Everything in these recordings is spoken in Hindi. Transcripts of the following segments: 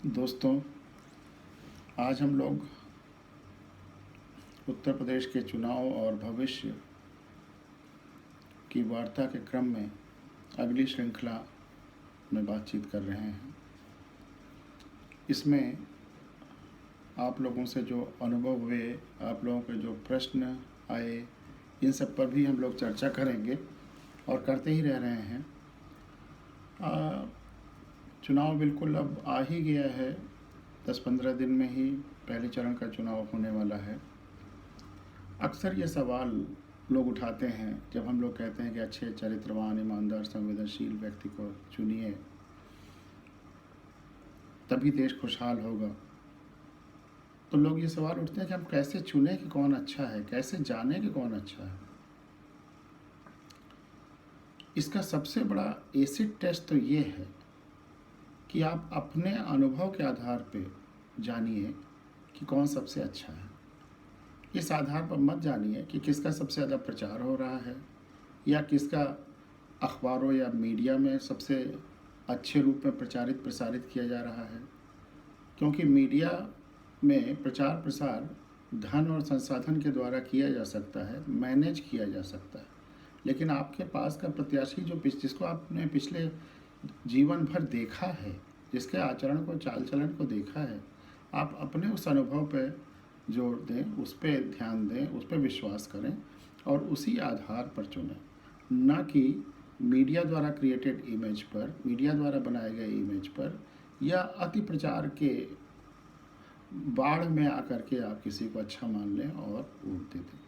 दोस्तों, आज हम लोग उत्तर प्रदेश के चुनाव और भविष्य की वार्ता के क्रम में अगली श्रृंखला में बातचीत कर रहे हैं। इसमें आप लोगों से जो अनुभव हुए, आप लोगों के जो प्रश्न आए, इन सब पर भी हम लोग चर्चा करेंगे और करते ही रह रहे हैं। चुनाव बिल्कुल अब आ ही गया है। 10-15 दिन में ही पहले चरण का चुनाव होने वाला है। अक्सर ये सवाल लोग उठाते हैं जब हम लोग कहते हैं कि अच्छे चरित्रवान, ईमानदार, संवेदनशील व्यक्ति को चुनिए, तभी देश खुशहाल होगा। तो लोग ये सवाल उठते हैं कि हम कैसे चुनें कि कौन अच्छा है, कैसे जानें कि कौन अच्छा है। इसका सबसे बड़ा एसिड टेस्ट तो ये है कि आप अपने अनुभव के आधार पे जानिए कि कौन सबसे अच्छा है। इस आधार पर मत जानिए कि किसका सबसे ज़्यादा प्रचार हो रहा है या किसका अखबारों या मीडिया में सबसे अच्छे रूप में प्रसारित किया जा रहा है, क्योंकि मीडिया में प्रचार प्रसार धन और संसाधन के द्वारा किया जा सकता है, मैनेज किया जा सकता है। लेकिन आपके पास का प्रत्याशी जिसको आपने पिछले जीवन भर देखा है, जिसके आचरण को, चाल चलन को देखा है, आप अपने उस अनुभव पर जोर दें, उस पर ध्यान दें, उस पर विश्वास करें और उसी आधार पर चुनें, न कि मीडिया द्वारा क्रिएटेड इमेज पर, मीडिया द्वारा बनाए गए इमेज पर या अति प्रचार के बाढ़ में आकर के आप किसी को अच्छा मान लें और वोट दे दें।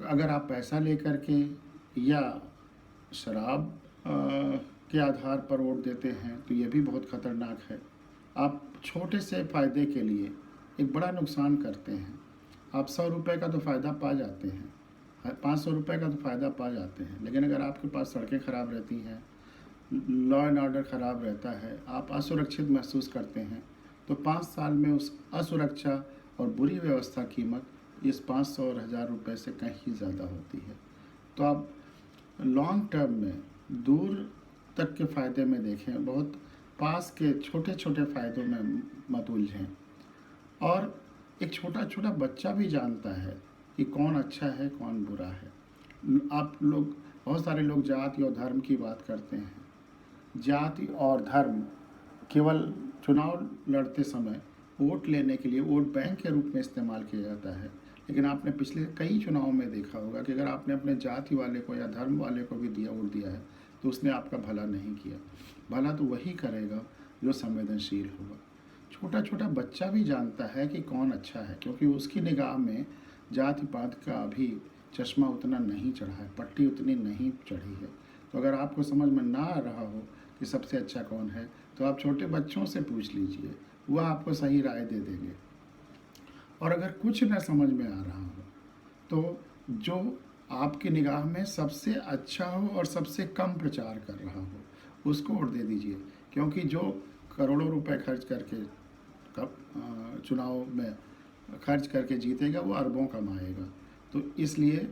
अगर आप पैसा लेकर के या शराब के आधार पर वोट देते हैं तो ये भी बहुत ख़तरनाक है। आप छोटे से फ़ायदे के लिए एक बड़ा नुकसान करते हैं। आप 100 रुपये का तो फ़ायदा पा जाते हैं, 500 रुपये का तो फ़ायदा पा जाते हैं, लेकिन अगर आपके पास सड़कें ख़राब रहती हैं, लॉ एंड ऑर्डर ख़राब रहता है, आप असुरक्षित महसूस करते हैं, तो 5 साल में उस असुरक्षा और बुरी व्यवस्था कीमत इस 500 और 1000 रुपये से कहीं ज़्यादा होती है। तो आप लॉन्ग टर्म में दूर तक के फ़ायदे में देखें, बहुत पास के छोटे छोटे फ़ायदों में मत उलझें। और एक छोटा छोटा बच्चा भी जानता है कि कौन अच्छा है, कौन बुरा है। बहुत सारे लोग जाति और धर्म की बात करते हैं। जाति और धर्म केवल चुनाव लड़ते समय वोट लेने के लिए, वोट बैंक के रूप में इस्तेमाल किया जाता है। लेकिन आपने पिछले कई चुनावों में देखा होगा कि अगर आपने अपने जाति वाले को या धर्म वाले को भी वोट दिया है तो उसने आपका भला नहीं किया। भला तो वही करेगा जो संवेदनशील होगा। छोटा छोटा बच्चा भी जानता है कि कौन अच्छा है, क्योंकि उसकी निगाह में जाति पात का अभी चश्मा उतना नहीं चढ़ा है, पट्टी उतनी नहीं चढ़ी है। तो अगर आपको समझ में ना आ रहा हो कि सबसे अच्छा कौन है, तो आप छोटे बच्चों से पूछ लीजिए, वह आपको सही राय दे देंगे। और अगर कुछ न समझ में आ रहा हो तो जो आपकी निगाह में सबसे अच्छा हो और सबसे कम प्रचार कर रहा हो उसको वोट दे दीजिए, क्योंकि जो करोड़ों रुपए खर्च करके चुनाव में खर्च करके जीतेगा वो अरबों कमाएगा। तो इसलिए,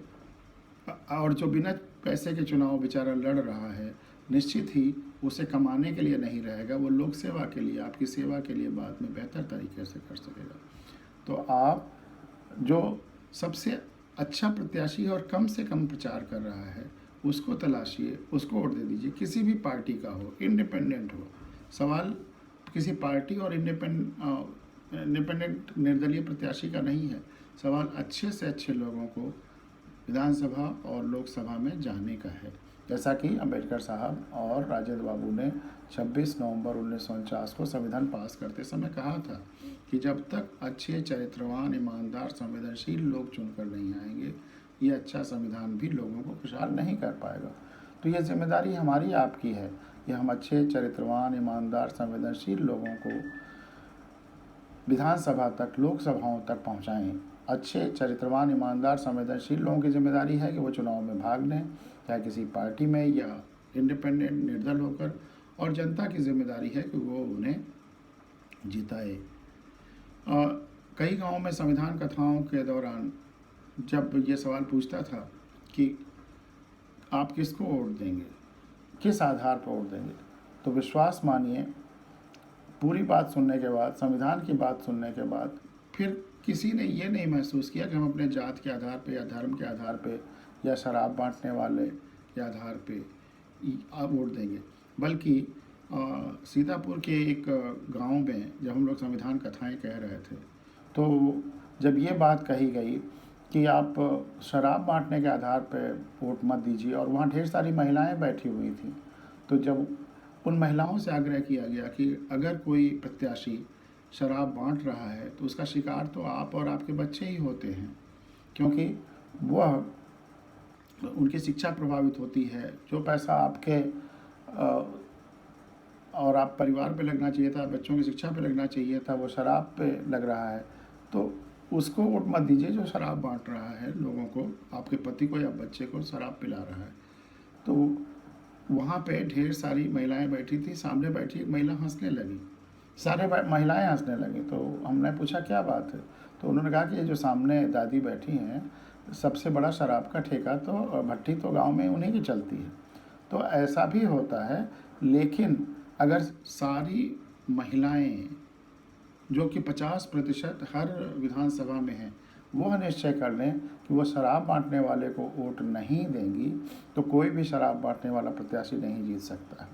और जो बिना पैसे के चुनाव बेचारा लड़ रहा है, निश्चित ही उसे कमाने के लिए नहीं रहेगा, वो लोक सेवा के लिए, आपकी सेवा के लिए बाद में बेहतर तरीके से कर सकेगा। तो आप जो सबसे अच्छा प्रत्याशी और कम से कम प्रचार कर रहा है उसको तलाशिए, उसको वोट दे दीजिए। किसी भी पार्टी का हो, इंडिपेंडेंट हो। सवाल किसी पार्टी और इंडिपेंडेंट निर्दलीय प्रत्याशी का नहीं है। सवाल अच्छे से अच्छे लोगों को विधानसभा और लोकसभा में जाने का है। जैसा कि अंबेडकर साहब और राजेंद्र बाबू ने 26 नवंबर 1949 को संविधान पास करते समय कहा था कि जब तक अच्छे चरित्रवान, ईमानदार, संवेदनशील लोग चुनकर नहीं आएंगे, ये अच्छा संविधान भी लोगों को खुशहाल नहीं कर पाएगा। तो ये जिम्मेदारी हमारी, आपकी है कि हम अच्छे चरित्रवान, ईमानदार, संवेदनशील लोगों को विधानसभा तक, लोकसभाओं तक पहुंचाएं। अच्छे चरित्रवान, ईमानदार, संवेदनशील लोगों की जिम्मेदारी है कि वो चुनाव में भाग लें, चाहे किसी पार्टी में या इंडिपेंडेंट निर्दल होकर, और जनता की जिम्मेदारी है कि वो उन्हें जिताए। कई गांवों में संविधान कथाओं के दौरान जब ये सवाल पूछता था कि आप किसको वोट देंगे, किस आधार पर वोट देंगे, तो विश्वास मानिए पूरी बात सुनने के बाद, संविधान की बात सुनने के बाद, फिर किसी ने ये नहीं महसूस किया कि हम अपने जात के आधार पे या धर्म के आधार पे या शराब बांटने वाले के आधार पे वोट देंगे। बल्कि सीतापुर के एक गांव में जब हम लोग संविधान कथाएं कह रहे थे, तो जब ये बात कही गई कि आप शराब बांटने के आधार पे वोट मत दीजिए, और वहाँ ढेर सारी महिलाएं बैठी हुई थी, तो जब उन महिलाओं से आग्रह किया गया कि अगर कोई प्रत्याशी शराब बांट रहा है तो उसका शिकार तो आप और आपके बच्चे ही होते हैं, क्योंकि वह उनकी शिक्षा प्रभावित होती है। जो पैसा आपके और आप परिवार पे लगना चाहिए था, बच्चों की शिक्षा पे लगना चाहिए था, वो शराब पे लग रहा है, तो उसको वोट मत दीजिए जो शराब बांट रहा है लोगों को, आपके पति को या बच्चे को शराब पिला रहा है। तो वहाँ पे ढेर सारी महिलाएं बैठी थी, सामने बैठी एक महिला हंसने लगी, सारे महिलाएं हंसने लगी। तो हमने पूछा क्या बात है, तो उन्होंने कहा कि ये जो सामने दादी बैठी हैं, सबसे बड़ा शराब का ठेका तो भट्टी तो गांव में उन्हीं की चलती है। तो ऐसा भी होता है, लेकिन अगर सारी महिलाएं, जो कि 50% हर विधानसभा में हैं, वह निश्चय कर लें कि वो शराब बांटने वाले को वोट नहीं देंगी, तो कोई भी शराब बांटने वाला प्रत्याशी नहीं जीत सकता है।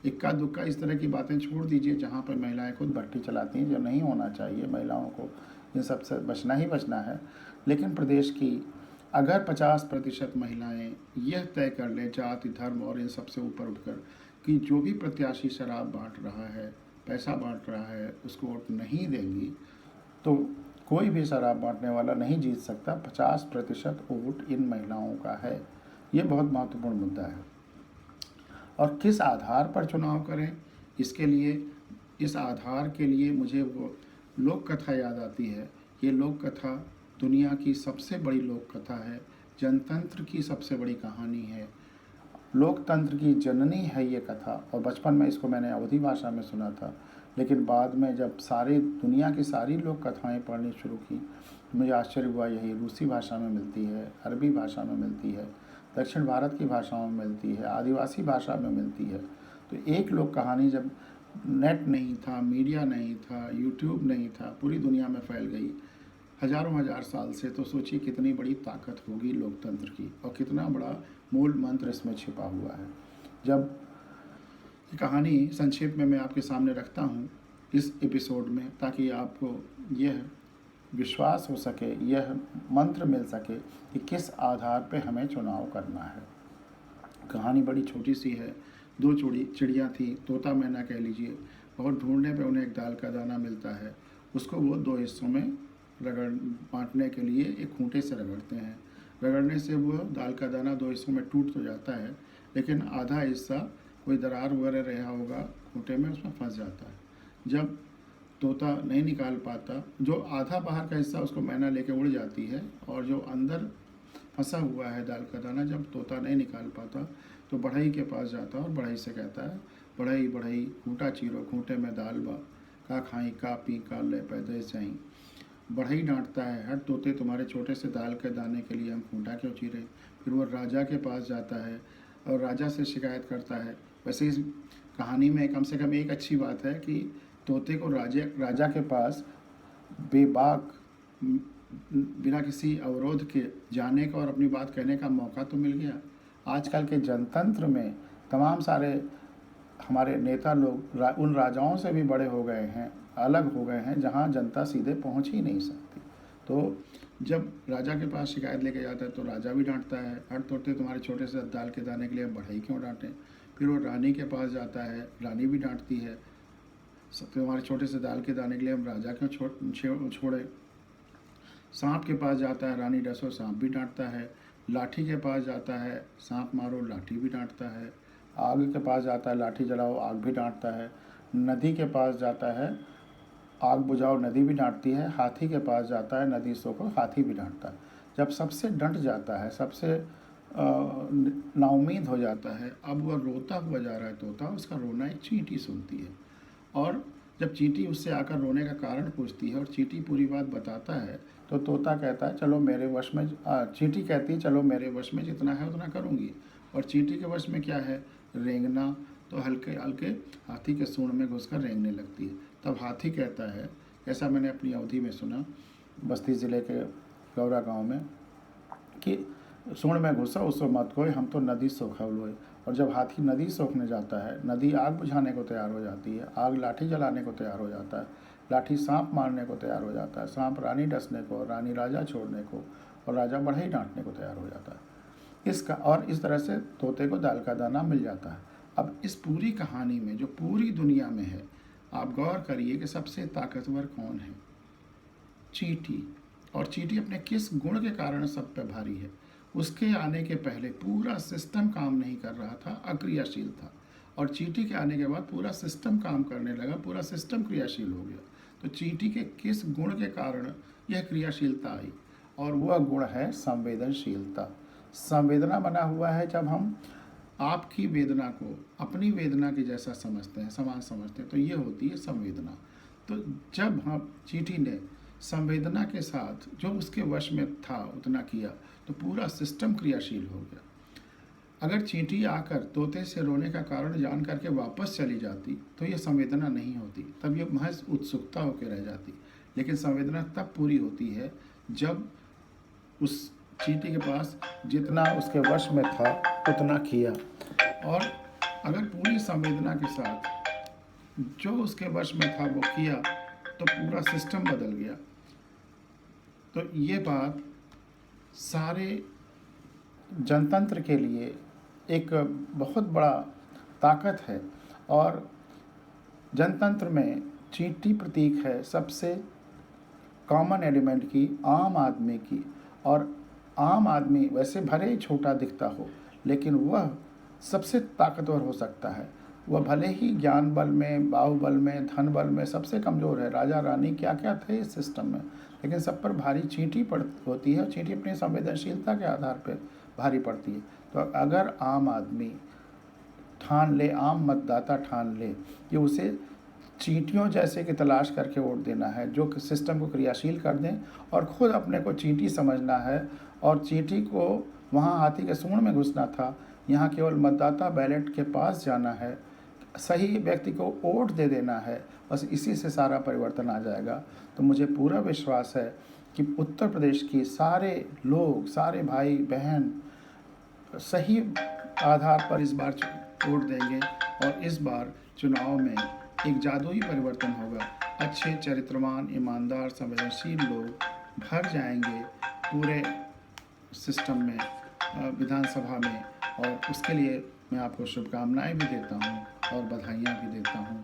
इक्का दुक्का इस तरह की बातें छोड़ दीजिए जहाँ पर महिलाएं खुद भट्टी चलाती हैं, जो नहीं होना चाहिए। महिलाओं को इन सब से बचना ही बचना है। लेकिन प्रदेश की अगर 50% महिलाएं यह तय कर लें, जाति धर्म और इन सब से ऊपर उठकर, कि जो भी प्रत्याशी शराब बांट रहा है, पैसा बांट रहा है, उसको वोट नहीं देंगी, तो कोई भी शराब बांटने वाला नहीं जीत सकता। 50% वोट इन महिलाओं का है। ये बहुत महत्वपूर्ण मुद्दा है। और किस आधार पर चुनाव करें, इसके लिए, इस आधार के लिए मुझे वो लोक कथा याद आती है। ये लोक कथा दुनिया की सबसे बड़ी लोक कथा है, जनतंत्र की सबसे बड़ी कहानी है, लोकतंत्र की जननी है ये कथा। और बचपन में इसको मैंने अवधी भाषा में सुना था, लेकिन बाद में जब सारी दुनिया की सारी लोक कथाएँ पढ़नी शुरू की, मुझे आश्चर्य हुआ। यही रूसी भाषा में मिलती है, अरबी भाषा में मिलती है, दक्षिण भारत की भाषाओं में मिलती है, आदिवासी भाषा में मिलती है। तो एक लोक कहानी जब नेट नहीं था, मीडिया नहीं था, यूट्यूब नहीं था, पूरी दुनिया में फैल गई हजारों हजार साल से, तो सोचिए कितनी बड़ी ताकत होगी लोकतंत्र की, और कितना बड़ा मूल मंत्र इसमें छिपा हुआ है। जब ये कहानी संक्षेप में मैं आपके सामने रखता हूँ इस एपिसोड में, ताकि आपको यह विश्वास हो सके, यह मंत्र मिल सके कि किस आधार पे हमें चुनाव करना है। कहानी बड़ी छोटी सी है। दो चिड़ियाँ थी, तोता मैना कह लीजिए। बहुत ढूंढने पे उन्हें एक दाल का दाना मिलता है, उसको वो दो हिस्सों में बांटने के लिए एक खूंटे से रगड़ते हैं। रगड़ने से वो दाल का दाना दो हिस्सों में टूट तो जाता है, लेकिन आधा हिस्सा कोई दरार वगैरह रहा होगा खूंटे में, उसमें फंस जाता है। जब तोता नहीं निकाल पाता, जो आधा बाहर का हिस्सा उसको मैना लेके उड़ जाती है, और जो अंदर फंसा हुआ है दाल का दाना, जब तोता नहीं निकाल पाता तो बढ़ई के पास जाता है और बढ़ई से कहता है, बढ़ई बढ़ई खूंटा चीरो, खूंटे में दाल बा, का खाई का पी का ले पैदे जाई। बढ़ई डांटता है, हट तोते, तुम्हारे छोटे से दाल के दाने के लिए हम खूंटा क्यों चीरे। फिर वो राजा के पास जाता है और राजा से शिकायत करता है। वैसे इस कहानी में कम से कम एक अच्छी बात है कि तोते को राजा के पास बेबाक, बिना किसी अवरोध के जाने का और अपनी बात कहने का मौका तो मिल गया। आजकल के जनतंत्र में तमाम सारे हमारे नेता लोग उन राजाओं से भी बड़े हो गए हैं, अलग हो गए हैं, जहां जनता सीधे पहुंच ही नहीं सकती। तो जब राजा के पास शिकायत लेके जाता है तो राजा भी डांटता है, हट तोते, तुम्हारे छोटे से दाल के दाने के लिए बढ़ई क्यों डांटें। फिर वो रानी के पास जाता है, रानी भी डांटती है, तुम्हारे छोटे से दाल के दाने के लिए हम राजा क्यों छोड़े। सांप के पास जाता है, रानी डसो, सांप भी डांटता है। लाठी के पास जाता है, सांप मारो, लाठी भी डांटता है। आग के पास जाता है, लाठी जलाओ, आग भी डांटता है। नदी के पास जाता है, आग बुझाओ, नदी भी डांटती है। हाथी के पास जाता है, नदी सोखो, हाथी भी डांटता है। जब सबसे डंट जाता है, सबसे नाउमीद हो जाता है, अब वह रोता हुआ जा रहा है तोता, उसका रोना एक चींटी सुनती है। और जब चींटी उससे आकर रोने का कारण पूछती है और चींटी पूरी बात बताता है, तो तोता कहता है चलो मेरे वश में, चींटी कहती है चलो मेरे वश में जितना है उतना करूँगी। और चींटी के वश में क्या है, रेंगना, तो हल्के हल्के हाथी के सूंड में घुसकर रेंगने लगती है। तब हाथी कहता है, ऐसा मैंने अपनी अवधि में सुना बस्ती ज़िले के गौरा गांव में, कि सूंड में घुसा उसको मत कोई, हम तो नदी सोखा लोए। और जब हाथी नदी सोखने जाता है, नदी आग बुझाने को तैयार हो जाती है, आग लाठी जलाने को तैयार हो जाता है, लाठी सांप मारने को तैयार हो जाता है, सांप रानी डसने को, रानी राजा छोड़ने को, और राजा बढ़ई डांटने को तैयार हो जाता है। इसका और इस तरह से तोते को दाल का दाना मिल जाता है। अब इस पूरी कहानी में जो पूरी दुनिया में है, आप गौर करिए कि सबसे ताकतवर कौन है? चींटी। और चींटी अपने किस गुण के कारण सब पे भारी है? उसके आने के पहले पूरा सिस्टम काम नहीं कर रहा था, अक्रियाशील था। और चींटी के आने के बाद पूरा सिस्टम काम करने लगा, पूरा सिस्टम क्रियाशील हो गया। तो चींटी के किस गुण के कारण यह क्रियाशीलता आई? और वह गुण है संवेदनशीलता। संवेदना बना हुआ है जब हम आपकी वेदना को अपनी वेदना के जैसा समझते हैं, समान समझते हैं, तो ये होती है संवेदना। तो जब हम चींटी ने संवेदना के साथ जो उसके वश में था उतना किया, तो पूरा सिस्टम क्रियाशील हो गया। अगर चींटी आकर तोते से रोने का कारण जान करके वापस चली जाती तो ये संवेदना नहीं होती, तब ये महज उत्सुकता होकर रह जाती। लेकिन संवेदना तब पूरी होती है जब उस चींटी के पास जितना उसके वश में था उतना किया। और अगर पूरी संवेदना के साथ जो उसके वश में था वो किया, तो पूरा सिस्टम बदल गया। तो ये बात सारे जनतंत्र के लिए एक बहुत बड़ा ताकत है। और जनतंत्र में चींटी प्रतीक है सबसे कॉमन एलिमेंट की, आम आदमी की। और आम आदमी वैसे भले ही छोटा दिखता हो, लेकिन वह सबसे ताकतवर हो सकता है। वह भले ही ज्ञान बल में, बाहुबल में, धन बल में सबसे कमज़ोर है। राजा रानी क्या क्या थे इस सिस्टम में, लेकिन सब पर भारी चींटी होती है। और चींटी अपनी संवेदनशीलता के आधार पर भारी पड़ती है। तो अगर आम आदमी ठान ले, आम मतदाता ठान ले कि उसे चींटियों जैसे की तलाश करके वोट देना है, जो सिस्टम को क्रियाशील कर दें, और ख़ुद अपने को चींटी समझना है, और चींटी को वहाँ हाथी के सूंड में घुसना था, यहाँ केवल मतदाता बैलेट के पास जाना है, सही व्यक्ति को वोट दे देना है, बस इसी से सारा परिवर्तन आ जाएगा। तो मुझे पूरा विश्वास है कि उत्तर प्रदेश की सारे लोग, सारे भाई बहन सही आधार पर इस बार वोट देंगे, और इस बार चुनाव में एक जादुई परिवर्तन होगा। अच्छे, चरित्रवान, ईमानदार, संवेदनशील लोग भर जाएंगे पूरे सिस्टम में, विधानसभा में। और उसके लिए मैं आपको शुभकामनाएं भी देता हूं और बधाइयां भी देता हूं।